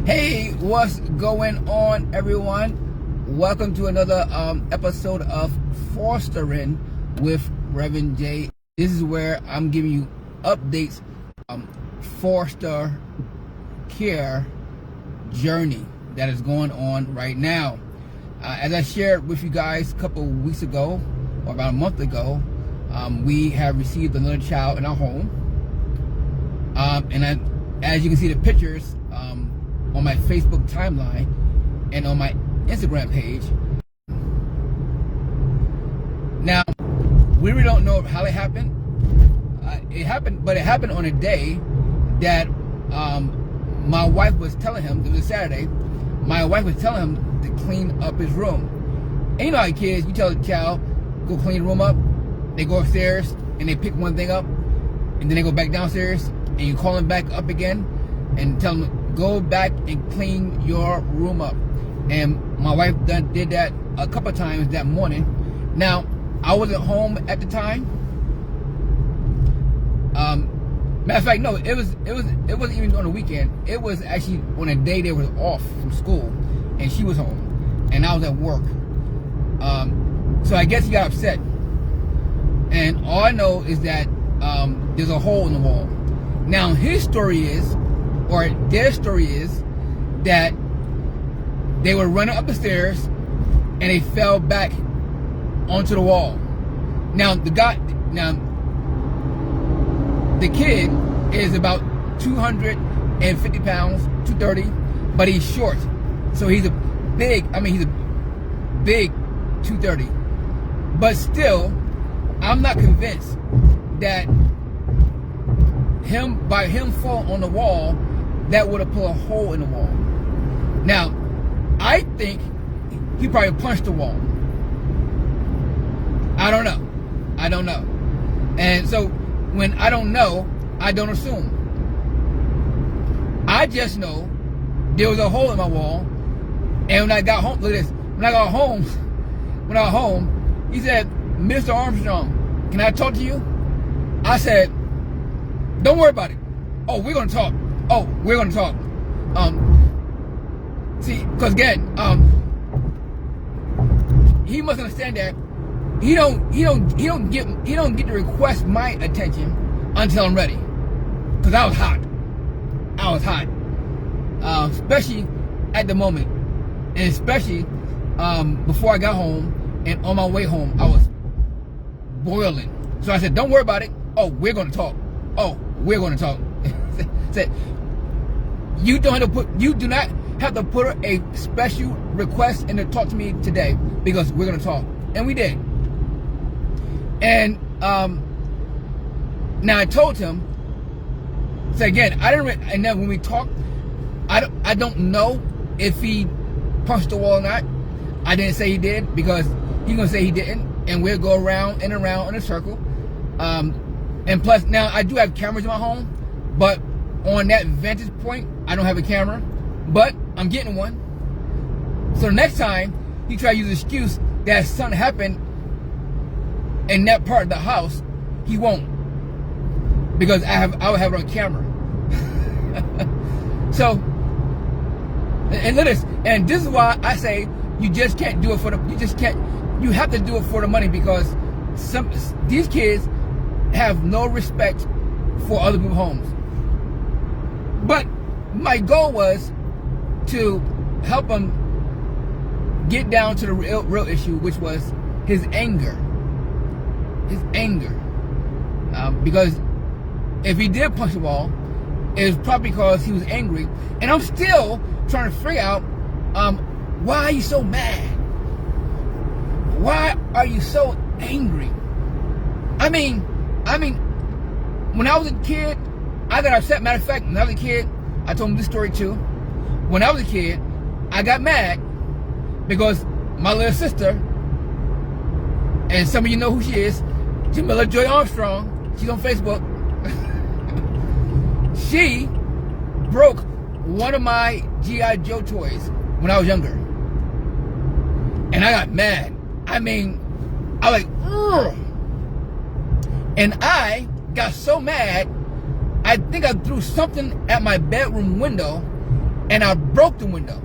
Hey, what's going on, everyone? Welcome to another episode of Fostering with Rev J. This is where I'm giving you updates foster care journey that is going on right now. As I shared with you guys a couple of weeks ago, or about a month ago, we have received another child in our home. As you can see the pictures on my Facebook timeline and on my Instagram page. Now, we really don't know how it happened. It happened on a day that my wife was telling him, it was a Saturday, my wife was telling him to clean up his room. And you know how kids, you tell the child, go clean the room up, they go upstairs and they pick one thing up, and then they go back downstairs, and you call them back up again and tell them, go back and clean your room up. And my wife did that a couple times that morning. Now, I wasn't home at the time. Matter of fact, no, it wasn't even on the weekend. It was actually on a day they were off from school, and she was home, and I was at work. So I guess he got upset. And all I know is that there's a hole in the wall. Now, his story is, or their story is, that they were running up the stairs and they fell back onto the wall. Now, the kid is about 250 pounds, 230, but he's short. So he's a big 230. But still, I'm not convinced that by him falling on the wall, that would have put a hole in the wall. Now, I think he probably punched the wall. I don't know. And so when I don't know, I don't assume. I just know there was a hole in my wall. And when I got home, look at this. When I got home, he said, "Mr. Armstrong, can I talk to you?" I said, "Don't worry about it. Oh, we're gonna talk. See, because again, he must understand that he don't get to request my attention until I'm ready. Because I was hot. Especially at the moment, and especially before I got home, and on my way home, I was boiling. So I said, "Don't worry about it. Oh, we're gonna talk. Said, you do not have to put a special request in to talk to me today, because we're gonna talk." And we did. And now I told him. So again, and then when we talked, I don't know if he punched the wall or not. I didn't say he did, because he's gonna say he didn't, and we'll go around and around in a circle. And plus, now I do have cameras in my home, but on that vantage point, I don't have a camera, but I'm getting one. So the next time he try to use the excuse that something happened in that part of the house, he won't, because I will have it on camera. So, and this is why I say you just can't do it you have to do it for the money, because these kids have no respect for other people's homes. But my goal was to help him get down to the real issue, which was his anger. Because if he did punch the wall, it was probably because he was angry. And I'm still trying to figure out why are you so mad? Why are you so angry? I mean, when I was a kid, I got upset. Matter of fact, when I was a kid, I told him this story too. When I was a kid, I got mad because my little sister, and some of you know who she is, Rev J Armstrong, she's on Facebook. She broke one of my G.I. Joe toys when I was younger. And I got mad. I mean, I was like, ugh. And I got so mad, I think I threw something at my bedroom window, and I broke the window.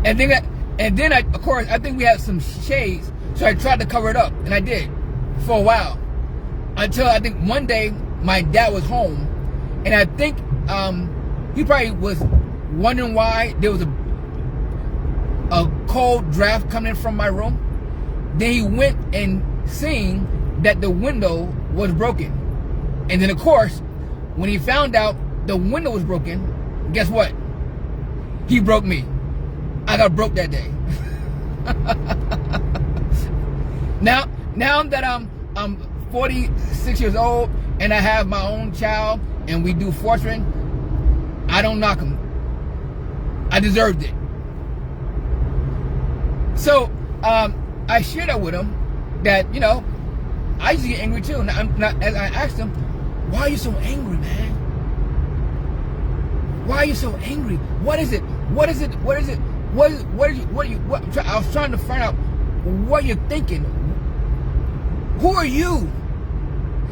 and then I, of course, I think we had some shades, so I tried to cover it up, and I did for a while, until I think one day my dad was home, and I think he probably was wondering why there was a cold draft coming in from my room. Then he went and seen that the window was broken. And then, of course, when he found out the window was broken, guess what? He broke me. I got broke that day. Now that I'm 46 years old and I have my own child and we do fostering, I don't knock him. I deserved it. So I shared that with him, that, you know, I used to get angry too. And as I asked him, why are you so angry, man? Why are you so angry? What is it? What is it? What is it? What are you? I was trying to find out what you're thinking. Who are you?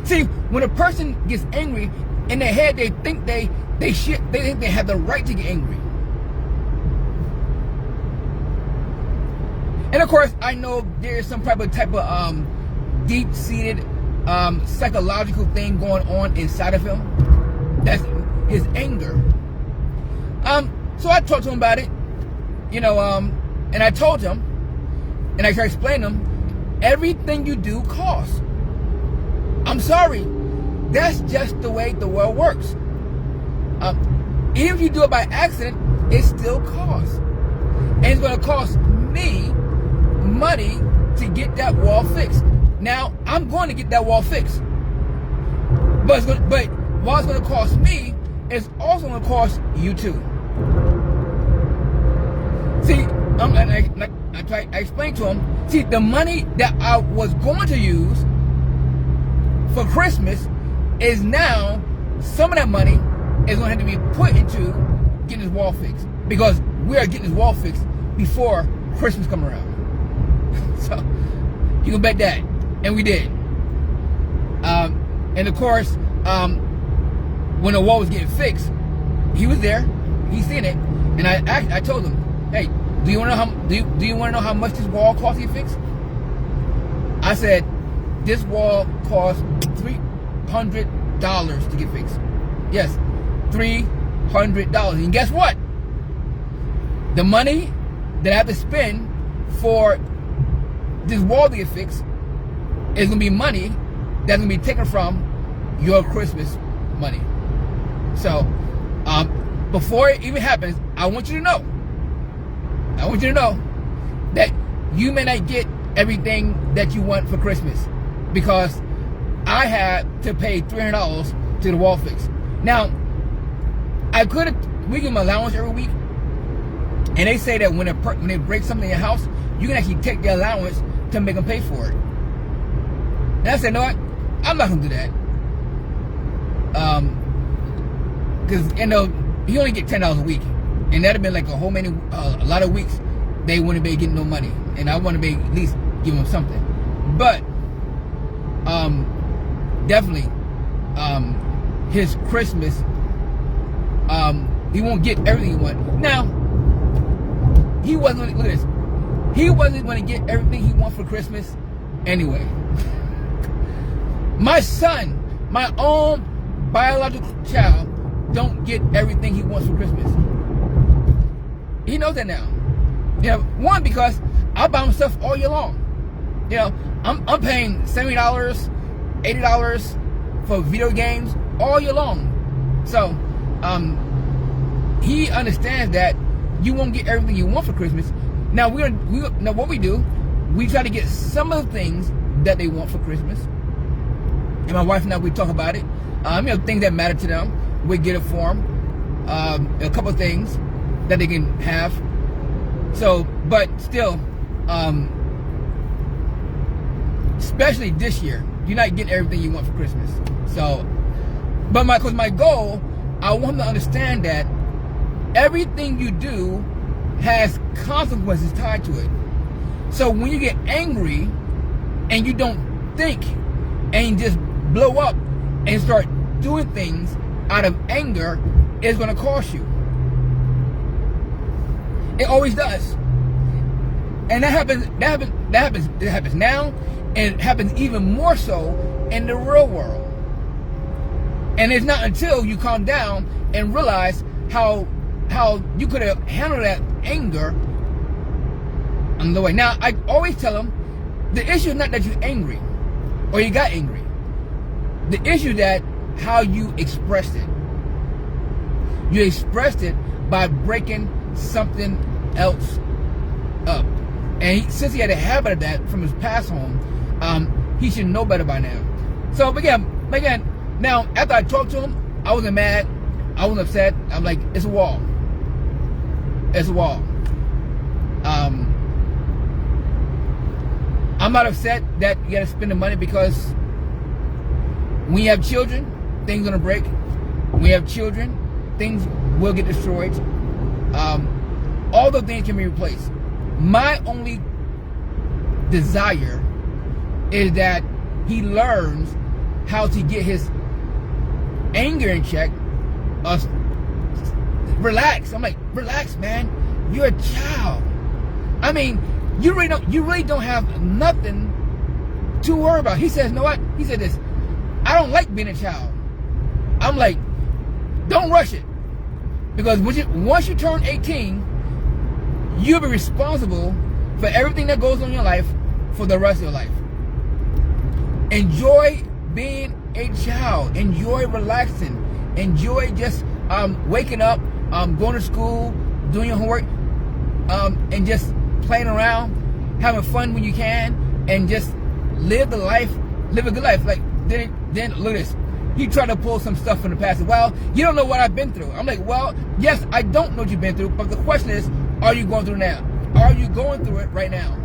See, when a person gets angry, in their head they think they think they have the right to get angry. And of course, I know there is some type of deep-seated psychological thing going on inside of him. That's his anger. So I talked to him about it, you know, and I told him, and I tried to explain to him, everything you do costs. I'm sorry, that's just the way the world works. Even if you do it by accident, it still costs. And it's going to cost me money to get that wall fixed. Now, I'm going to get that wall fixed. But what it's going to cost me, it's also going to cost you too. See, I explained to him, see, the money that I was going to use for Christmas is now, some of that money is going to have to be put into getting this wall fixed. Because we are getting this wall fixed before Christmas comes around. So, you can bet that. And we did. And of course, when the wall was getting fixed, he was there, he seen it, and I told him, hey, do you want to know how much this wall cost to get fixed? I said, this wall costs $300 to get fixed. Yes, $300. And guess what? The money that I have to spend for this wall to get fixed is going to be money that's going to be taken from your Christmas money. So, before it even happens, I want you to know that you may not get everything that you want for Christmas, because I had to pay $300 to the wall fix. Now, we give them allowance every week, and they say that when they break something in your house, you can actually take the allowance to make them pay for it. And I said, no, I'm not gonna do that. Because he only get $10 a week, and that'd have been like a lot of weeks they wouldn't be getting no money, and I want to be at least give him something. But definitely, his Christmas, he won't get everything he wants. Now, he wasn't. Look at this. He wasn't going to get everything he wants for Christmas anyway. My son, my own biological child, don't get everything he wants for Christmas. He knows that now. You know, one, because I buy him stuff all year long. You know, I'm paying $70, $80 for video games all year long. So, he understands that you won't get everything you want for Christmas. Now now what we do, we try to get some of the things that they want for Christmas. And my wife and I, we talk about it. You know, things that matter to them, we get it for them. A couple of things that they can have. So, but still, especially this year, you're not getting everything you want for Christmas. So, but my goal, I want them to understand that everything you do has consequences tied to it. So when you get angry and you don't think and you just blow up and start doing things out of anger is going to cost you. It always does. And that happens now, and it happens even more so in the real world. And it's not until you calm down and realize how you could have handled that anger on the way. Now, I always tell them, the issue is not that you're angry or you got angry. The issue is that how you expressed it. You expressed it by breaking something else up. And since he had a habit of that from his past home, he should know better by now. So again, now after I talked to him, I wasn't mad, I wasn't upset. I'm like, it's a wall. It's a wall. I'm not upset that you gotta spend the money, because when you have children, things are gonna break. When you have children, things will get destroyed. All the things can be replaced. My only desire is that he learns how to get his anger in check. Relax. I'm like, relax, man. You're a child. I mean, you really don't have nothing to worry about. He says, you know what? He said this, I don't like being a child. I'm like, don't rush it. Because once you turn 18, you'll be responsible for everything that goes on in your life for the rest of your life. Enjoy being a child. Enjoy relaxing. Enjoy just waking up, going to school, doing your homework, and just playing around, having fun when you can, and just live a good life. Like, then look at this. He tried to pull some stuff from the past. Well, you don't know what I've been through. I'm like, well, yes, I don't know what you've been through, but the question is, are you going through it now? Are you going through it right now?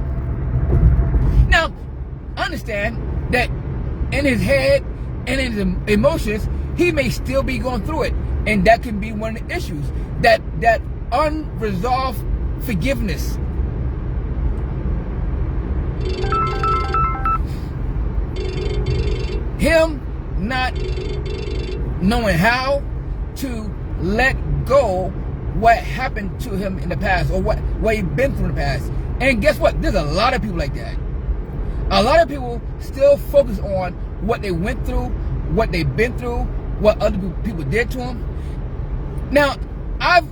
Now, understand that in his head and in his emotions, he may still be going through it. And that can be one of the issues. That unresolved forgiveness. Him not knowing how to let go what happened to him in the past, or what he's been through in the past. And guess what? There's a lot of people like that. A lot of people still focus on what they went through, what they've been through, what other people did to them. Now, I've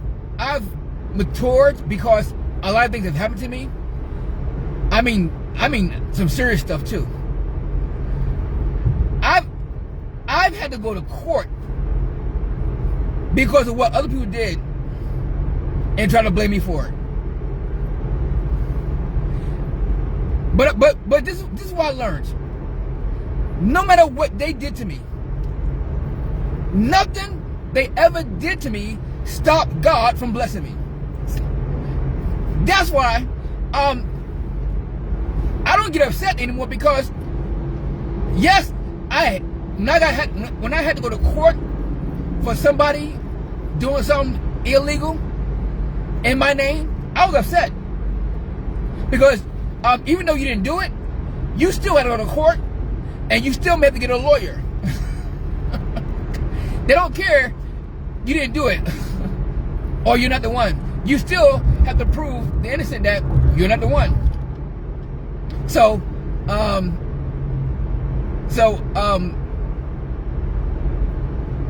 matured because a lot of things have happened to me. I mean some serious stuff too. I've had to go to court because of what other people did and try to blame me for it. But this is what I learned. No matter what they did to me, nothing they ever did to me stopped God from blessing me. That's why I don't get upset anymore, because yes, when I had to go to court for somebody doing something illegal in my name, I was upset. Because even though you didn't do it, you still had to go to court, and you still may have to get a lawyer. They don't care you didn't do it or you're not the one. You still have to prove the innocent that you're not the one. So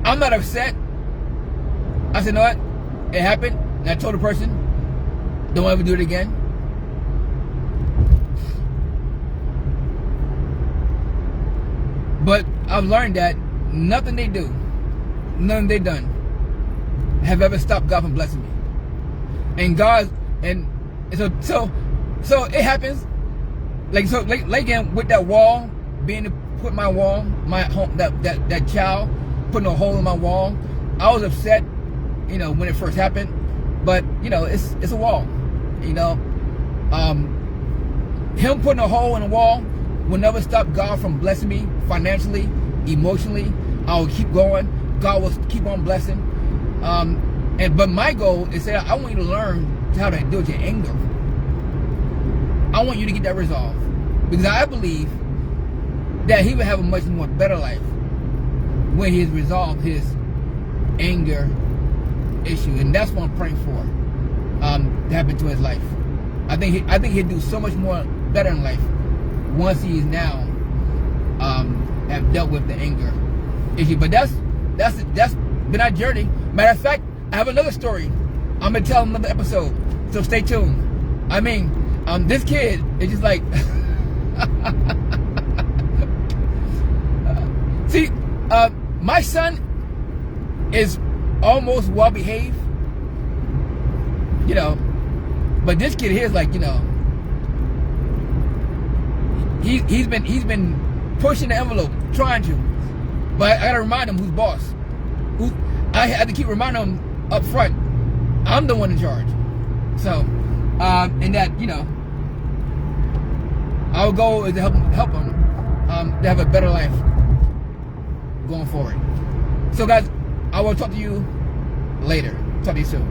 I'm not upset. I said, you know what? It happened. And I told the person, don't ever do it again. But I've learned that nothing they do, nothing they done, have ever stopped God from blessing me. And God, and so it happens. Like again, with that wall, put my wall, my home, that child putting a hole in my wall. I was upset, when it first happened. But it's a wall. Him putting a hole in the wall will never stop God from blessing me financially, emotionally. I will keep going. God will keep on blessing. But my goal is that I want you to learn how to deal with your anger. I want you to get that resolved, because I believe that he will have a much more better life when he has resolved his anger issue, and that's what I'm praying for to happen to his life. I think he'll do so much more better in life once he's now have dealt with the anger issue. But that's been our journey. Matter of fact, I have another story I'm gonna tell in another episode, so stay tuned. I mean, this kid is just like see, my son is almost well behaved, you know, but this kid here is like, you know, he's been pushing the envelope, trying to, but I gotta remind him who's boss. I had to keep reminding him up front, I'm the one in charge. So, and that, you know, our goal is to help him to have a better life going forward. So guys, I will talk to you later. Talk to you soon.